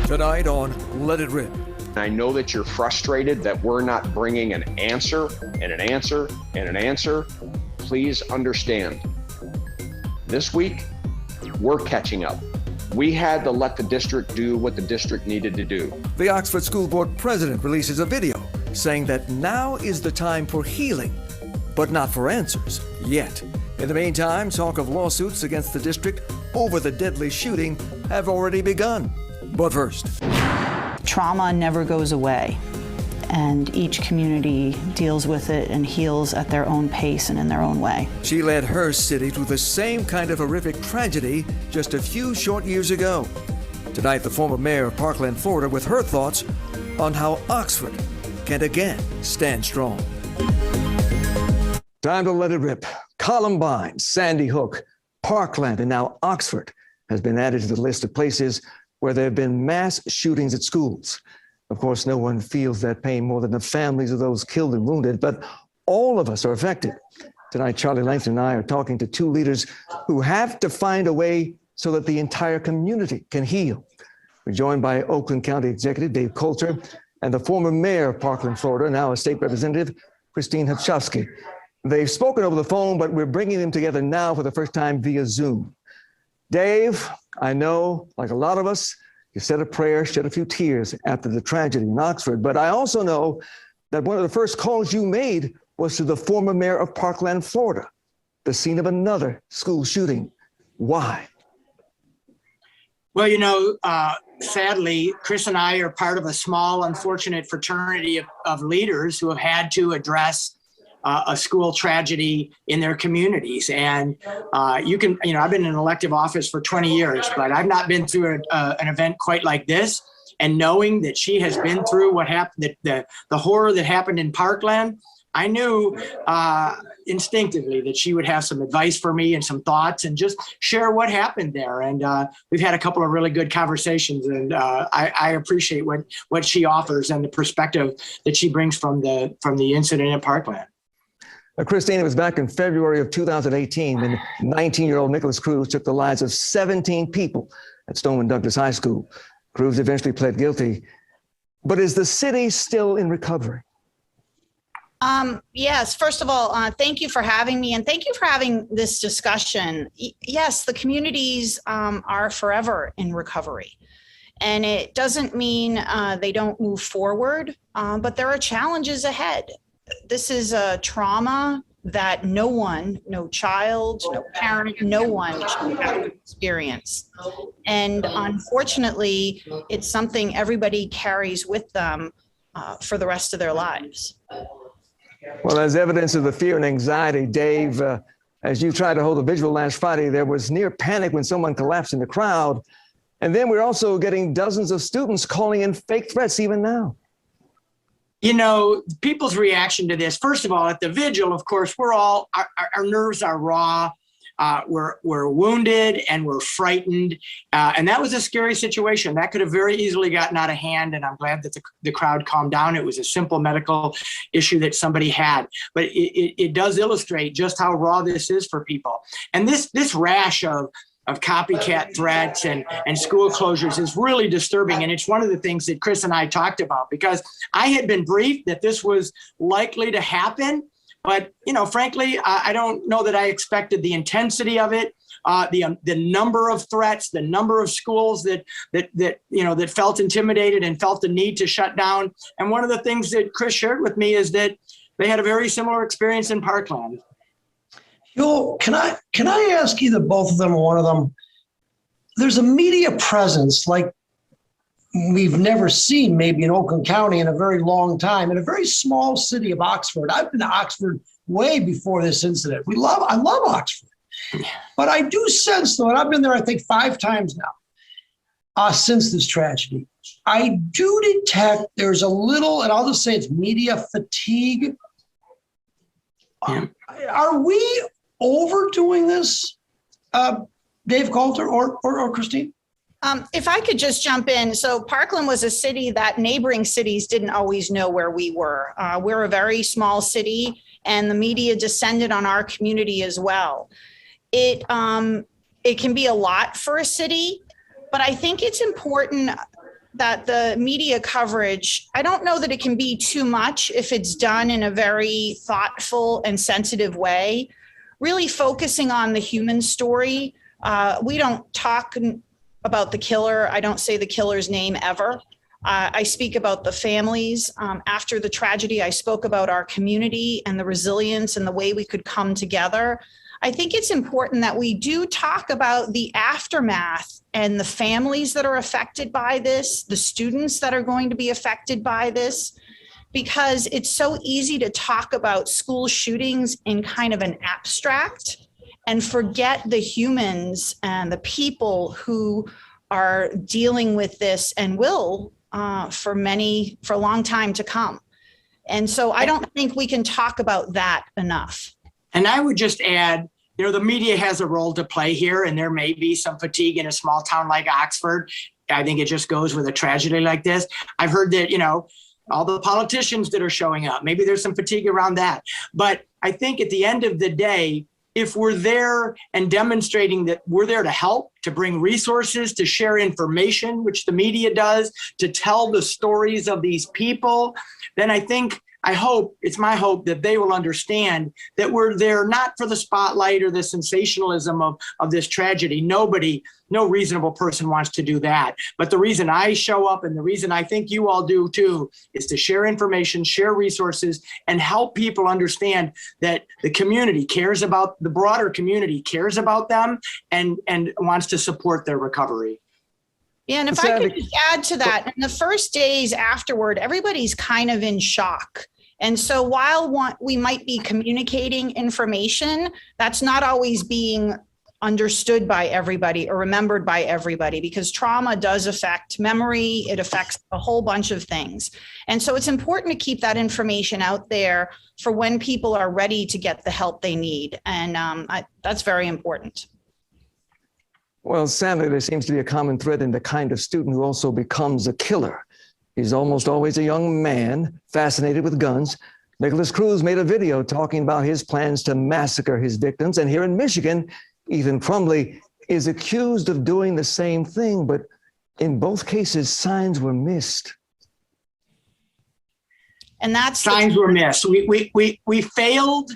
Tonight on Let It Rip. I know that you're frustrated that we're not bringing an answer and an answer and an answer. Please understand, this week, we're catching up. We had to let the district do what the district needed to do. The Oxford School Board president releases a video saying that now is the time for healing, but not for answers yet. In the meantime, talk of lawsuits against the district over the deadly shooting have already begun. But first, trauma never goes away, and each community deals with it and heals at their own pace and in their own way. She led her city through the same kind of horrific tragedy just a few short years ago. Tonight, the former mayor of Parkland, Florida, with her thoughts on how Oxford can again stand strong. Time to let it rip. Columbine, Sandy Hook, Parkland, and now Oxford has been added to the list of places where there have been mass shootings at schools. Of course, no one feels that pain more than the families of those killed and wounded, but all of us are affected. Tonight, Charlie Langton and I are talking to two leaders who have to find a way so that the entire community can heal. We're joined by Oakland County Executive Dave Coulter and the former mayor of Parkland, Florida, now a state representative, Christine Hapchowski. They've spoken over the phone, but we're bringing them together now for the first time via Zoom. Dave, I know, like a lot of us, you said a prayer, shed a few tears after the tragedy in Oxford, but I also know that one of the first calls you made was to the former mayor of Parkland, Florida, the scene of another school shooting. Why? Well, sadly, Chris and I are part of a small, unfortunate fraternity of leaders who have had to address a school tragedy in their communities. And I've been in an elective office for 20 years, but I've not been through an event quite like this. And knowing that she has been through what happened, the horror that happened in Parkland, I knew instinctively that she would have some advice for me and some thoughts and just share what happened there. And we've had a couple of really good conversations, and I appreciate what she offers and the perspective that she brings from the incident in Parkland. Christine, it was back in February of 2018 when 19-year-old Nicholas Cruz took the lives of 17 people at Stoneman Douglas High School. Cruz eventually pled guilty. But is the city still in recovery? Yes. First of all, thank you for having me, and thank you for having this discussion. Yes, the communities are forever in recovery. And it doesn't mean they don't move forward, but there are challenges ahead. This is a trauma that no child, no parent, no one should have to experience. And unfortunately, it's something everybody carries with them for the rest of their lives. Well, as evidence of the fear and anxiety, Dave, as you tried to hold a visual last Friday, there was near panic when someone collapsed in the crowd. And then we're also getting dozens of students calling in fake threats even now. People's reaction to this, first of all, at the vigil, of course, our nerves are raw. We're wounded and we're frightened. And that was a scary situation. That could have very easily gotten out of hand. And I'm glad that the crowd calmed down. It was a simple medical issue that somebody had. But it does illustrate just how raw this is for people. And this rash of copycat threats and school closures is really disturbing. And it's one of the things that Chris and I talked about, because I had been briefed that this was likely to happen. But, frankly, I don't know that I expected the intensity of it, the number of threats, the number of schools that felt intimidated and felt the need to shut down. And one of the things that Chris shared with me is that they had a very similar experience in Parkland. Can I ask either both of them or one of them? There's a media presence like we've never seen maybe in Oakland County in a very long time, in a very small city of Oxford. I've been to Oxford way before this incident. I love Oxford. But I do sense, though, and I've been there, I think, 5 times now since this tragedy, I do detect there's a little, and I'll just say it's media fatigue. Are we overdoing this, Dave Coulter or Christine? If I could just jump in. So Parkland was a city that neighboring cities didn't always know where we were. We're a very small city, and the media descended on our community as well. It can be a lot for a city, but I think it's important that the media coverage, I don't know that it can be too much if it's done in a very thoughtful and sensitive way, really focusing on the human story. We don't talk about the killer. I don't say the killer's name ever. I speak about the families. After the tragedy, I spoke about our community and the resilience and the way we could come together. I think it's important that we do talk about the aftermath and the families that are affected by this, the students that are going to be affected by this, because it's so easy to talk about school shootings in kind of an abstract and forget the humans and the people who are dealing with this and will for a long time to come. And so I don't think we can talk about that enough. And I would just add, the media has a role to play here, and there may be some fatigue in a small town like Oxford. I think it just goes with a tragedy like this. I've heard that, all the politicians that are showing up, maybe there's some fatigue around that. But I think at the end of the day, if we're there and demonstrating that we're there to help, to bring resources, to share information, which the media does, to tell the stories of these people, then it's my hope that they will understand that we're there not for the spotlight or the sensationalism of this tragedy. No reasonable person wants to do that. But the reason I show up, and the reason I think you all do too, is to share information, share resources, and help people understand that the community cares about, the broader community cares about them and wants to support their recovery. Yeah, and if I could just add to that, in the first days afterward, everybody's kind of in shock. And so while we might be communicating information, that's not always being understood by everybody or remembered by everybody, because trauma does affect memory. It affects a whole bunch of things. And so it's important to keep that information out there for when people are ready to get the help they need. And that's very important. Well, sadly, there seems to be a common thread in the kind of student who also becomes a killer. He's almost always a young man fascinated with guns. Nicholas Cruz made a video talking about his plans to massacre his victims. And here in Michigan, Ethan Crumbley is accused of doing the same thing, but in both cases, signs were missed. And that's signs were missed. We failed.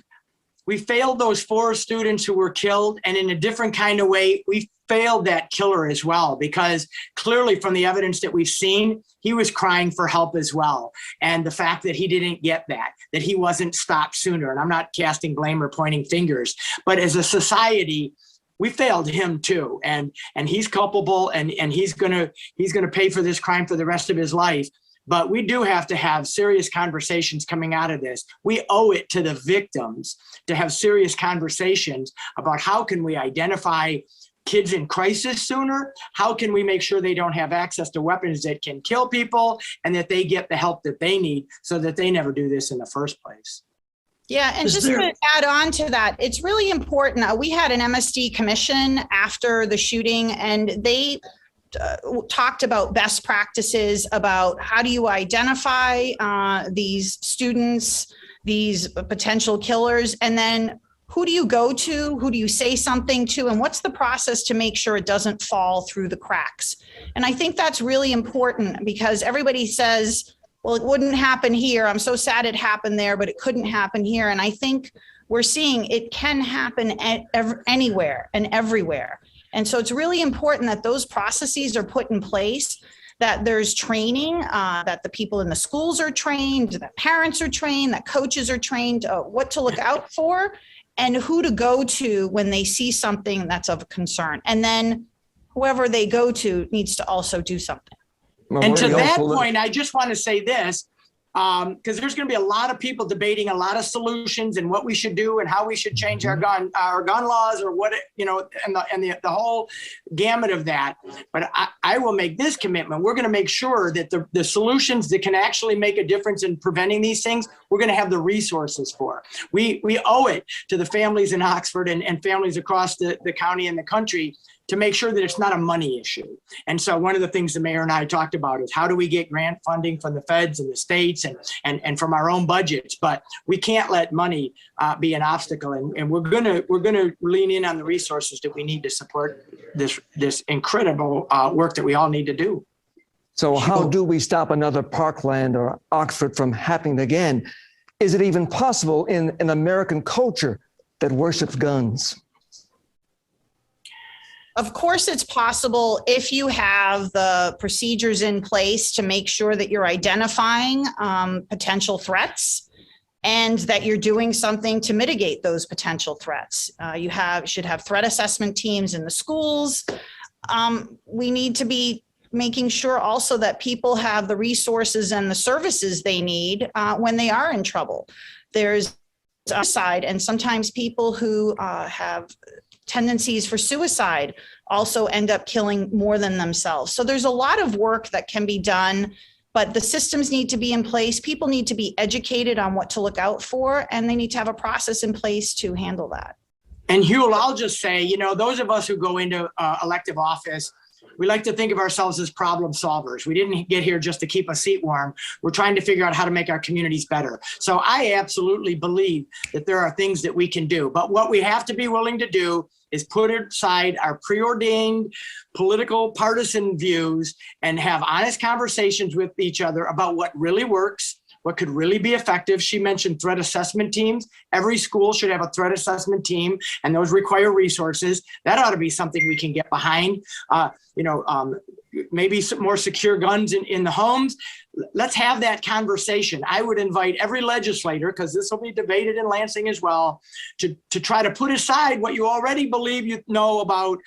We failed those 4 students who were killed, and in a different kind of way, we failed that killer as well, because clearly from the evidence that we've seen, he was crying for help as well. And the fact that he didn't get that he wasn't stopped sooner, and I'm not casting blame or pointing fingers, but as a society, we failed him too. And he's culpable, and he's gonna pay for this crime for the rest of his life. But we do have to have serious conversations coming out of this. We owe it to the victims to have serious conversations about how can we identify kids in crisis sooner? How can we make sure they don't have access to weapons that can kill people, and that they get the help that they need so that they never do this in the first place? Yeah, and just to add on to that, it's really important. We had an MSD commission after the shooting, and they talked about best practices about how do you identify these students, these potential killers, and then who do you go to, who do you say something to, and what's the process to make sure it doesn't fall through the cracks. And I think that's really important, because everybody says, well, it wouldn't happen here. I'm so sad it happened there, but it couldn't happen here. And I think we're seeing it can happen anywhere and everywhere. And so it's really important that those processes are put in place, that there's training, that the people in the schools are trained, that parents are trained, that coaches are trained, what to look out for and who to go to when they see something that's of concern. And then whoever they go to needs to also do something. And to that point, I just want to say this, because there's going to be a lot of people debating a lot of solutions and what we should do and how we should change our gun laws, or what, and the whole gamut of that. But I will make this commitment. We're going to make sure that the solutions that can actually make a difference in preventing these things, we're going to have the resources for. We owe it to the families in Oxford and families across the county and the country to make sure that it's not a money issue. And so one of the things the mayor and I talked about is how do we get grant funding from the feds and the states and from our own budgets, but we can't let money be an obstacle. And we're gonna lean in on the resources that we need to support this incredible work that we all need to do. So how do we stop another Parkland or Oxford from happening again? Is it even possible in an American culture that worships guns? Of course, it's possible if you have the procedures in place to make sure that you're identifying potential threats and that you're doing something to mitigate those potential threats. You should have threat assessment teams in the schools. We need to be making sure also that people have the resources and the services they need when they are in trouble. There's a side, and sometimes people who have tendencies for suicide also end up killing more than themselves. So there's a lot of work that can be done, but the systems need to be in place. People need to be educated on what to look out for, and they need to have a process in place to handle that. And Hugh, I'll just say, those of us who go into elective office, we like to think of ourselves as problem solvers. We didn't get here just to keep a seat warm. We're trying to figure out how to make our communities better. So I absolutely believe that there are things that we can do. But what we have to be willing to do is put aside our preordained political partisan views and have honest conversations with each other about what really works, what could really be effective. She mentioned threat assessment teams. Every school should have a threat assessment team, and those require resources. That ought to be something we can get behind. Maybe some more secure guns in the homes. Let's have that conversation. I would invite every legislator, because this will be debated in Lansing as well, to try to put aside what you already believe you know about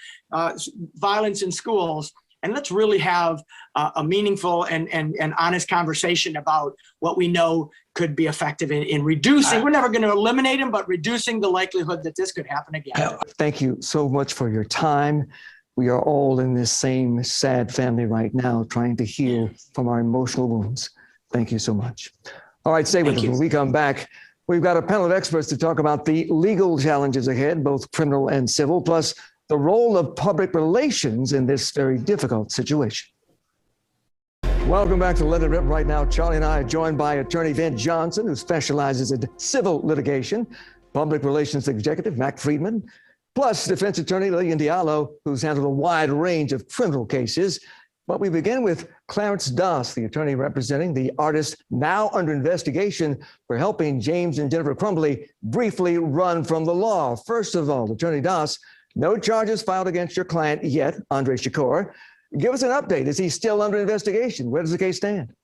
violence in schools. And let's really have a meaningful and honest conversation about what we know could be effective in reducing. We're never going to eliminate them, but reducing the likelihood that this could happen again. Thank you so much for your time. We are all in this same sad family right now, trying to heal from our emotional wounds. Thank you so much. All right, stay with us. When we come back, we've got a panel of experts to talk about the legal challenges ahead, both criminal and civil, plus the role of public relations in this very difficult situation. Welcome back to Let It Rip. Right now, Charlie and I are joined by attorney Vint Johnson, who specializes in civil litigation, public relations executive Mac Friedman, plus defense attorney Lillian Diallo, who's handled a wide range of criminal cases. But we begin with Clarence Doss, the attorney representing the artist now under investigation for helping James and Jennifer Crumbley briefly run from the law. First of all, Attorney Doss, no charges filed against your client yet, Andre Shakur. Give us an update. Is he still under investigation? Where does the case stand?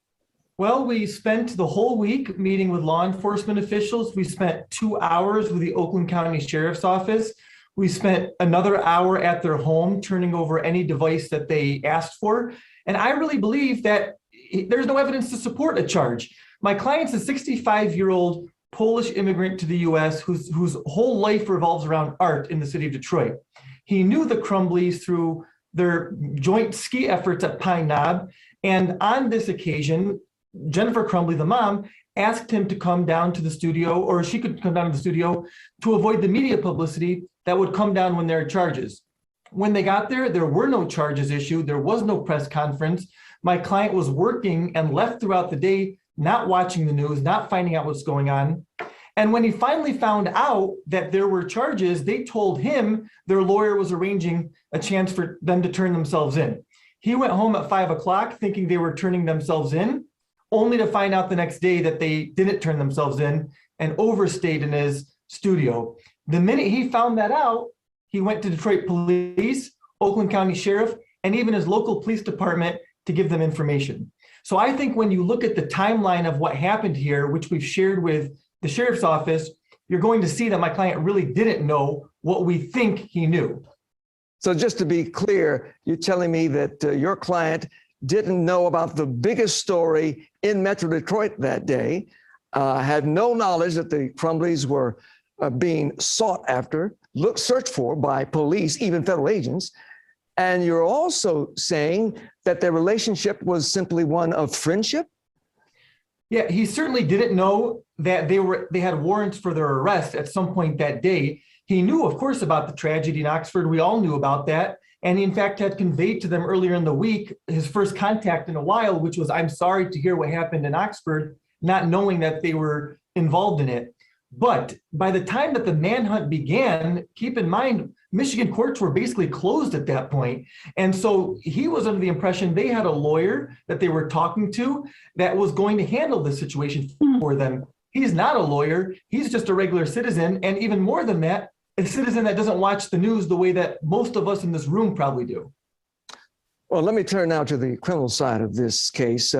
Well, we spent the whole week meeting with law enforcement officials. We spent 2 hours with the Oakland County Sheriff's Office. We spent another hour at their home turning over any device that they asked for. And I really believe that there's no evidence to support a charge. My client's a 65-year-old Polish immigrant to the US whose whole life revolves around art in the city of Detroit. He knew the Crumbleys through their joint ski efforts at Pine Knob. And on this occasion, Jennifer Crumbley, the mom, asked him to come down to the studio, or she could come down to the studio to avoid the media publicity that would come down when there are charges. When they got there, there were no charges issued. There was no press conference. My client was working and left throughout the day, not watching the news, not finding out what's going on. And when he finally found out that there were charges, they told him their lawyer was arranging a chance for them to turn themselves in. He went home at 5 o'clock thinking they were turning themselves in, only to find out the next day that they didn't turn themselves in and overstayed in his studio. The minute he found that out, he went to Detroit Police, Oakland County Sheriff, and even his local police department to give them information. So I think when you look at the timeline of what happened here, which we've shared with the sheriff's office, you're going to see that my client really didn't know what we think he knew. So just to be clear, you're telling me that your client didn't know about the biggest story in Metro Detroit that day, had no knowledge that the Crumbleys were being sought after, searched for by police, even federal agents. And you're also saying that their relationship was simply one of friendship? Yeah, he certainly didn't know that they had warrants for their arrest at some point that day. He knew, of course, about the tragedy in Oxford. We all knew about that. And he, in fact, had conveyed to them earlier in the week his first contact in a while, which was, I'm sorry to hear what happened in Oxford, not knowing that they were involved in it. But by the time that the manhunt began, keep in mind, Michigan courts were basically closed at that point. And so he was under the impression they had a lawyer that they were talking to that was going to handle the situation for them. He's not a lawyer. He's just a regular citizen. And even more than that, a citizen that doesn't watch the news the way that most of us in this room probably do. Well, let me turn now to the criminal side of this case.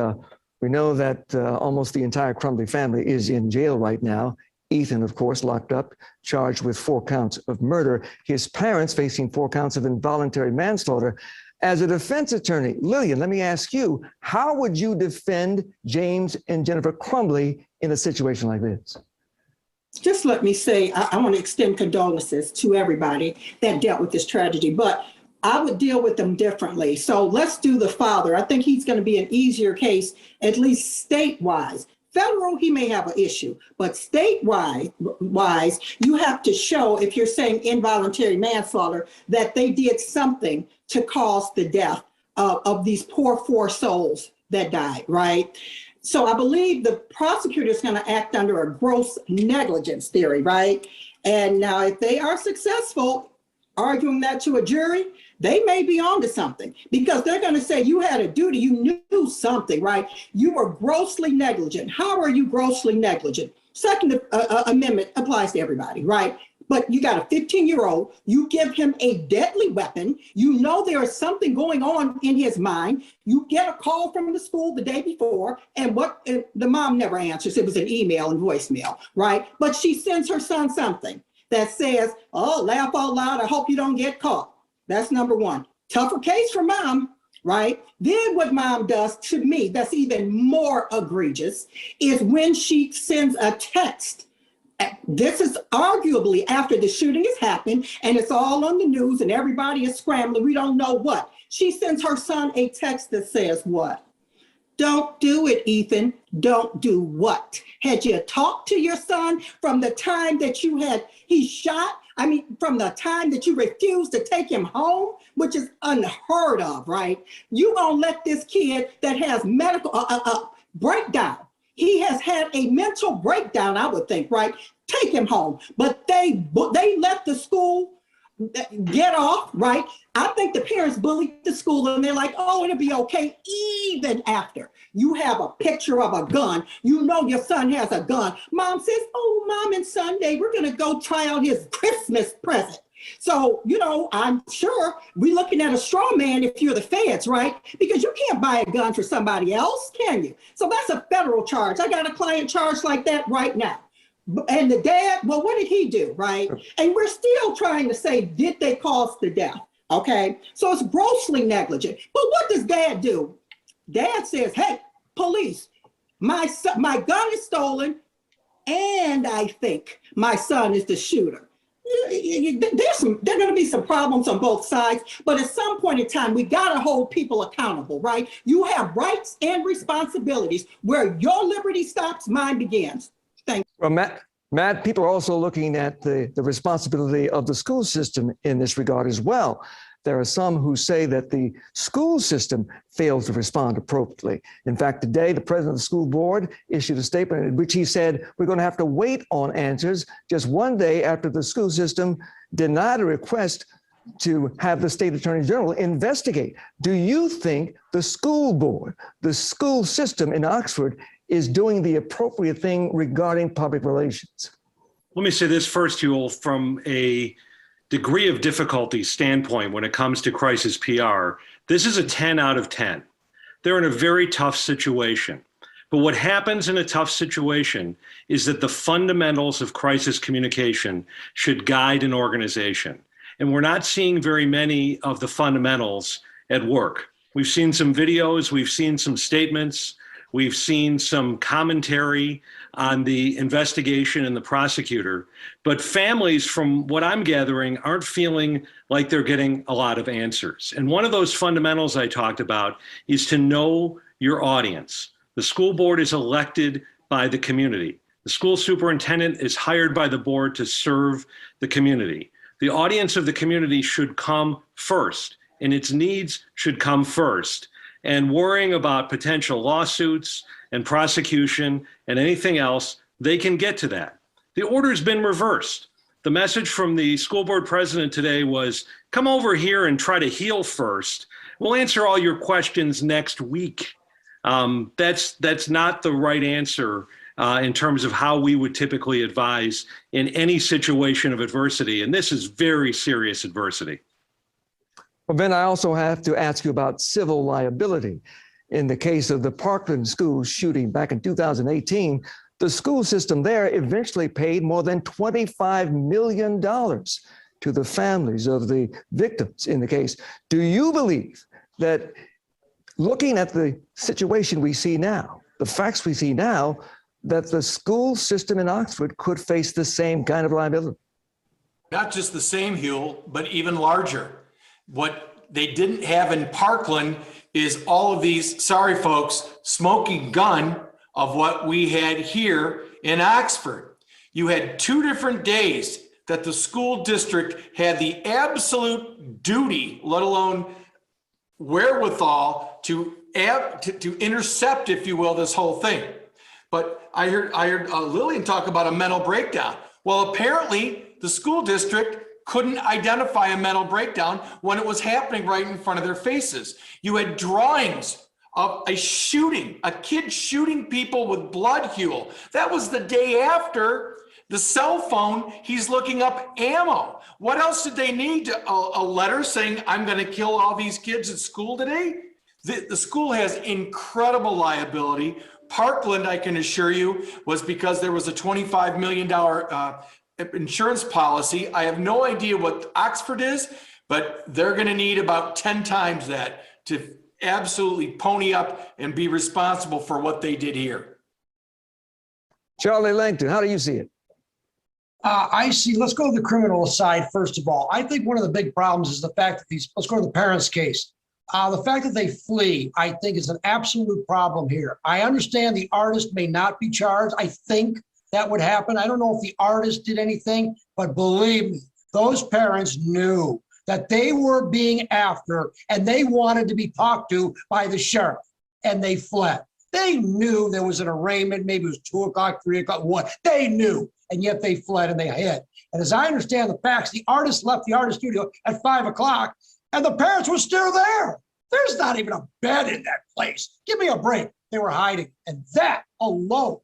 We know that almost the entire Crumbly family is in jail right now. Ethan, of course, locked up, charged with 4 counts of murder. His parents facing 4 counts of involuntary manslaughter. As a defense attorney, Lillian, let me ask you, how would you defend James and Jennifer Crumbly in a situation like this? Just let me say, I want to extend condolences to everybody that dealt with this tragedy, but I would deal with them differently. So let's do the father. I think he's going to be an easier case, at least state-wise. Federal, he may have an issue, but statewide, you have to show, if you're saying involuntary manslaughter, that they did something to cause the death of these poor 4 souls that died, right? So I believe the prosecutor is going to act under a gross negligence theory, right? And now if they are successful arguing that to a jury, they may be onto something, because they're going to say you had a duty, you knew something, right? You were grossly negligent. How are you grossly negligent? Second Amendment applies to everybody, right? But you got a 15-year-old, you give him a deadly weapon, you know there is something going on in his mind, you get a call from the school the day before, and the mom never answers, it was an email and voicemail, right? But she sends her son something that says, oh, laugh out loud, I hope you don't get caught. That's number one. Tougher case for mom, right? Then what mom does to me, that's even more egregious, is when she sends a text. This is arguably after the shooting has happened and it's all on the news and everybody is scrambling. We don't know what. She sends her son a text that says what? Don't do it, Ethan. Don't do what? Had you talked to your son from the time that he shot? I mean, from the time that you refused to take him home, which is unheard of, right? You gonna let this kid that has medical breakdown. He has had a mental breakdown, I would think, right? Take him home. But they let the school get off, right? I think the parents bullied the school and they're like, oh, it'll be okay. Even after you have a picture of a gun, you know your son has a gun. Mom says, oh, Mom and Sunday, we're going to go try out his Christmas present. So, I'm sure we're looking at a straw man if you're the feds, right? Because you can't buy a gun for somebody else, can you? So that's a federal charge. I got a client charged like that right now. And the dad, well, what did he do, right? And we're still trying to say, did they cause the death? Okay, so it's grossly negligent. But what does dad do? Dad says, hey, police, my gun is stolen, and I think my son is the shooter. There are going to be some problems on both sides, but at some point in time, we got to hold people accountable, right? You have rights and responsibilities. Where your liberty stops, mine begins. Thank you. Well, Matt, people are also looking at the responsibility of the school system in this regard as well. There are some who say that the school system fails to respond appropriately. In fact, today, the president of the school board issued a statement in which he said, we're going to have to wait on answers just one day after the school system denied a request to have the state attorney general investigate. Do you think the school board, the school system in Oxford, is doing the appropriate thing regarding public relations? Let me say this first, Huel, from a degree of difficulty standpoint when it comes to crisis PR, this is a 10 out of 10. They're in a very tough situation. But what happens in a tough situation is that the fundamentals of crisis communication should guide an organization. And we're not seeing very many of the fundamentals at work. We've seen some videos, we've seen some statements, we've seen some commentary on the investigation and the prosecutor, but families, from what I'm gathering, aren't feeling like they're getting a lot of answers. And one of those fundamentals I talked about is to know your audience. The school board is elected by the community. The school superintendent is hired by the board to serve the community. The audience of the community should come first, and its needs should come first. And worrying about potential lawsuits and prosecution and anything else, they can get to that. The order's been reversed. The message from the school board president today was, come over here and try to heal first. We'll answer all your questions next week. That's not the right answer in terms of how we would typically advise in any situation of adversity. And this is very serious adversity. Well, Ben, I also have to ask you about civil liability. In the case of the Parkland school shooting back in 2018, the school system there eventually paid more than $25 million to the families of the victims in the case. Do you believe that, looking at the situation we see now, the facts we see now, that the school system in Oxford could face the same kind of liability? Not just the same, Huell, but even larger. What they didn't have in Parkland is all of these, sorry folks, smoking gun of what we had here in Oxford. You had 2 different days that the school district had the absolute duty, let alone wherewithal, to intercept, if you will, this whole thing. But I heard Lillian talk about a mental breakdown. Well, apparently the school district couldn't identify a mental breakdown when it was happening right in front of their faces. You had drawings of a shooting, a kid shooting people with blood, Huell. That was the day after the cell phone. He's looking up ammo. What else did they need? A letter saying, I'm going to kill all these kids at school today? The school has incredible liability. Parkland, I can assure you, was because there was a $25 million insurance policy. I have no idea what Oxford is, but they're going to need about 10 times that to absolutely pony up and be responsible for what they did here. Charlie Langton, how do you see it? I see, let's go to the criminal side first of all. I think one of the big problems is the fact that let's go to the parents' case. The fact that they flee, I think, is an absolute problem here. I understand the artist may not be charged. I think that would happen. I don't know if the artist did anything, but believe me, those parents knew that they were being after and they wanted to be talked to by the sheriff, and they fled. They knew there was an arraignment, maybe it was 2 o'clock, 3 o'clock, what? They knew, and yet they fled and they hid. And as I understand the facts, the artist left the artist studio at 5 o'clock and the parents were still there. There's not even a bed in that place. Give me a break. They were hiding, and that alone.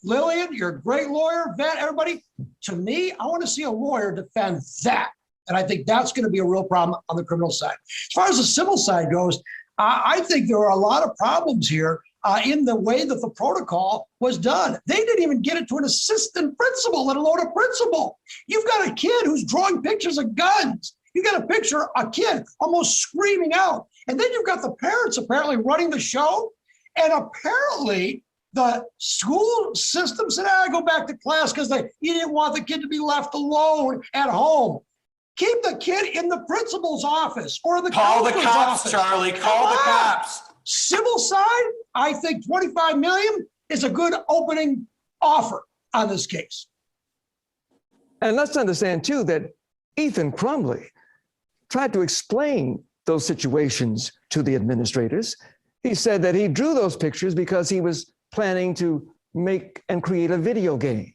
Lillian, you're a great lawyer, vet, everybody. To me, I want to see a lawyer defend that. And I think that's going to be a real problem on the criminal side. As far as the civil side goes, I think there are a lot of problems here in the way that the protocol was done. They didn't even get it to an assistant principal, let alone a principal. You've got a kid who's drawing pictures of guns. You got a picture, a kid almost screaming out. And then you've got the parents apparently running the show. And apparently the school system said, go back to class because you didn't want the kid to be left alone at home. Keep the kid in the principal's office or the Call the cops, office. Charlie. Call the cops. Civil side, I think 25 million is a good opening offer on this case. And let's understand, too, that Ethan Crumley tried to explain those situations to the administrators. He said that he drew those pictures because he was planning to make and create a video game.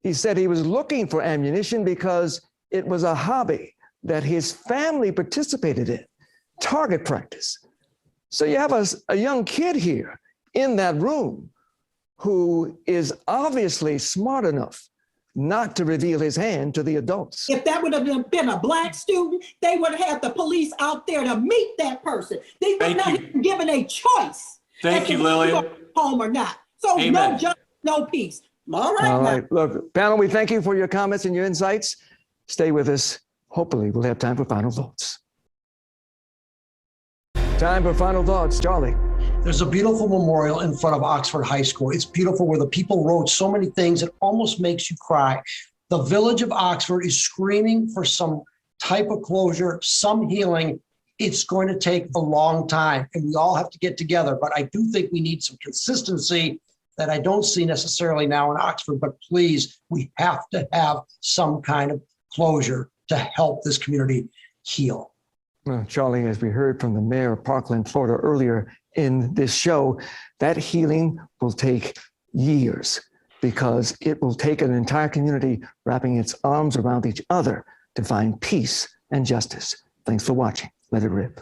He said he was looking for ammunition because it was a hobby that his family participated in, target practice. So you have a young kid here in that room who is obviously smart enough not to reveal his hand to the adults. If that would have been a Black student, they would have had the police out there to meet that person. They would not have given a choice. Thank you, Lillian. Home or not. So Amen. No justice, no peace. All right. All right. Look, panel, we thank you for your comments and your insights. Stay with us. Hopefully, we'll have time for final thoughts. Time for final thoughts. Charlie. There's a beautiful memorial in front of Oxford High School. It's beautiful where the people wrote so many things it almost makes you cry. The village of Oxford is screaming for some type of closure, some healing. It's going to take a long time, and we all have to get together. But I do think we need some consistency that I don't see necessarily now in Oxford. But please, we have to have some kind of closure to help this community heal. Well, Charlie, as we heard from the mayor of Parkland, Florida earlier in this show, that healing will take years. because it will take an entire community wrapping its arms around each other to find peace and justice. Thanks for watching. Let it rip.